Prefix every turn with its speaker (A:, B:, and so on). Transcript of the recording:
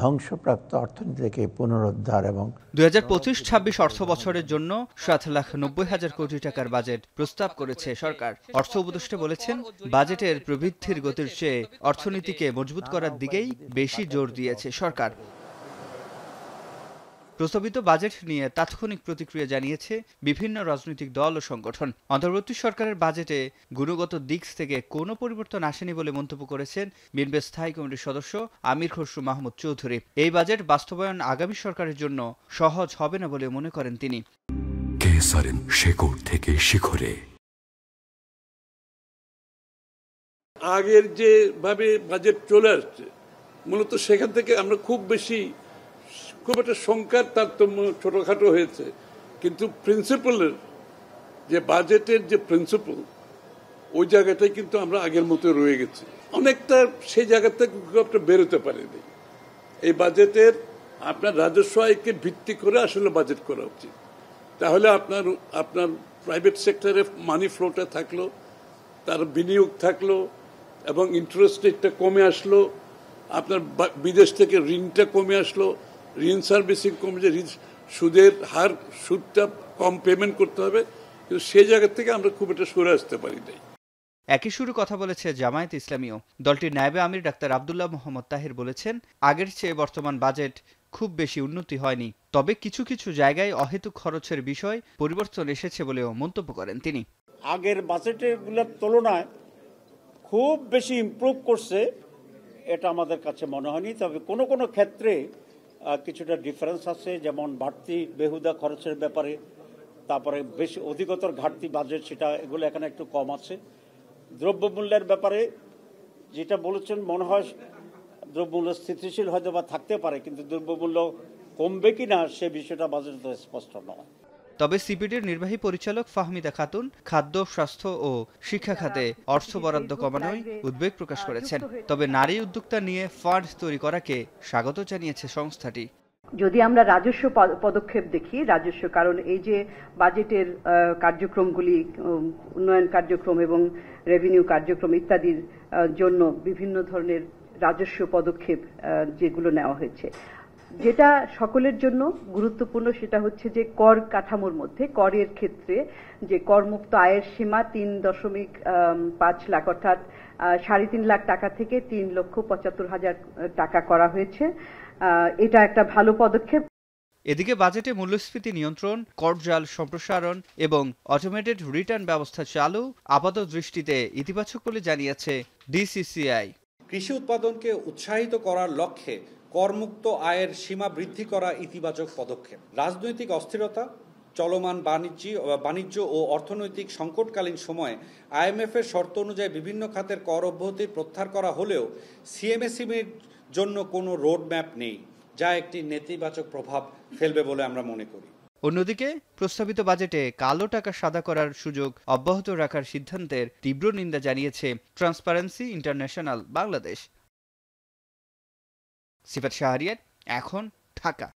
A: ধ্বংসপ্রাপ্ত অর্থনীতিকে পুনরুদ্ধার এবং
B: 2025-26 অর্থ বছরের জন্য 7,90,000 কোটি টাকার বাজেট প্রস্তাব করেছে সরকার। অর্থ উপদেষ্টা বলেছেন, বাজেটের প্রবৃদ্ধির গতির চেয়ে অর্থনীতিকে মজবুত করার দিকেই বেশি জোর দিয়েছে সরকার। প্রস্তাবিত বাজেট নিয়ে তাৎক্ষণিক প্রতিক্রিয়া জানিয়েছে বিভিন্ন রাজনৈতিক দল ও সংগঠন। অন্তর্বর্তী সরকারের বাজেটে গুণগত দিক থেকে কোনো পরিবর্তন আসেনি বলে মন্তব্য করেছেন বিএনপির স্থায়ী কমিটির সদস্য আমির খসরু মাহমুদ চৌধুরী। এই বাজেট বাস্তবায়ন আগামী সরকারের জন্য সহজ হবে না বলে মনে করেন তিনি।
C: থেকে শিখরে
D: আগের যেভাবে বাজেট চলে আসছে, মূলত সেখান থেকে আমরা খুব একটা সংখ্যার তারতম্য ছোটখাটো হয়েছে, কিন্তু প্রিন্সিপালের যে বাজেটের যে প্রিন্সিপাল, ওই জায়গাটাই কিন্তু আমরা আগের মতো রয়ে গেছি। অনেকটা সেই জায়গা থেকে খুব একটা বেরোতে পারেনি। এই বাজেটের আপনার রাজস্ব আয়কে ভিত্তি করে আসলে বাজেট করা উচিত। তাহলে আপনার প্রাইভেট সেক্টরে মানি ফ্লোটা থাকলো, তার বিনিয়োগ থাকলো এবং ইন্টারেস্ট রেটটা কমে আসলো, আপনার বিদেশ থেকে ঋণটা কমে আসলো, ঋণ সার্ভিসিং কমে, যে সুদের হার, সুদটা কম পেমেন্ট করতে হবে, কিন্তু সেই জায়গা থেকে আমরা খুব একটা সরে আসতে পারি নাই।
B: একই সুরে কথা বলেছে জামায়াত ইসলামীও। দলটির নায়েবে আমির ডাক্তার আব্দুল্লাহ মোহাম্মদ তাহির বলেছেন, আগের চেয়ে বর্তমান বাজেট খুব বেশি উন্নতি হয়নি, তবে কিছু কিছু জায়গায় অহেতুক খরচের বিষয় পরিবর্তন এসেছে বলেও মন্তব্য করেন তিনি।
E: আগের বাজেটেরগুলোর তুলনায় খুব বেশি ইমপ্রুভ করছে এটা আমাদের কাছে মনে হয়নি, তবে কোনো কোনো ক্ষেত্রে কিছুটা ডিফারেন্স আছে, যেমন বাড়তি বেহুদা খরচের ব্যাপারে, তারপরে বেশি অধিকতর ঘাটতি বাজেট, সেটা এগুলো এখানে একটু কম আছে। দ্রব্যমূল্যের ব্যাপারে যেটা বলেছেন, মনে হয় দ্রব্যমূল্য স্থিতিশীল হয়তো বা থাকতে পারে, কিন্তু দ্রব্যমূল্য কমবে কিনা সে বিষয়টা বাজেটে স্পষ্ট নয়।
B: তবে সিপিডির নির্বাহী পরিচালক ফাহমিদা খাতুন খাদ্য, স্বাস্থ্য ও শিক্ষা খাতে অর্থ বরাদ্দ কমানোয় উদ্বেগ প্রকাশ করেছেন। তবে নারী উদ্যোক্তা নিয়ে ফান্ড তৈরি করাকে স্বাগত জানিয়েছে সংস্থাটি।
F: যদি আমরা রাজস্ব পদক্ষেপ দেখি, রাজস্ব, কারণ এই যে বাজেটের কার্যক্রমগুলি, উন্নয়ন কার্যক্রম এবং রেভিনিউ কার্যক্রম ইত্যাদির জন্য বিভিন্ন ধরনের রাজস্ব পদক্ষেপ যেগুলো নেওয়া হয়েছে, যেটা সকলের জন্য গুরুত্বপূর্ণ সেটা হচ্ছে যে কর কাঠামোর মধ্যে করের ক্ষেত্রে যে করমুক্ত আয়ের সীমা 3.5 লাখ অর্থাৎ 3.5 লাখ টাকা থেকে 3,75,000 টাকা করা হয়েছে। এটা একটা ভালো পদক্ষেপ।
B: এদিকে বাজেটে মূল্যস্ফীতি নিয়ন্ত্রণ, করজাল সম্প্রসারণ এবং অটোমেটেড রিটার্ন ব্যবস্থা চালু আপাত দৃষ্টিতে ইতিবাচক বলে জানিয়েছে ডিসিসিআই।
G: কৃষি উৎপাদনকে উৎসাহিত করার লক্ষ্যে করমুক্ত আয়ের সীমা বৃদ্ধি করা ইতিবাচক পদক্ষেপ। রাজনৈতিক অস্থিরতা, চলমান বাণিজ্য ও অর্থনৈতিক সংকটকালীন সময়ে আইএমএফের শর্ত অনুযায়ী বিভিন্ন খাতের কর অব্যাহতি প্রত্যাহার করা হলেও সিএমএসএমইর জন্য কোনো রোডম্যাপ নেই, যা একটি নেতিবাচক প্রভাব ফেলবে বলে আমরা মনে করি।
B: অন্যদিকে প্রস্তাবিত বাজেটে কালো টাকা সাদা করার সুযোগ অব্যাহত রাখার সিদ্ধান্তের তীব্র নিন্দা জানিয়েছে ট্রান্সপারেন্সি ইন্টারন্যাশনাল বাংলাদেশ। সিফাত শাহরিয়ার, এখন, ঢাকা।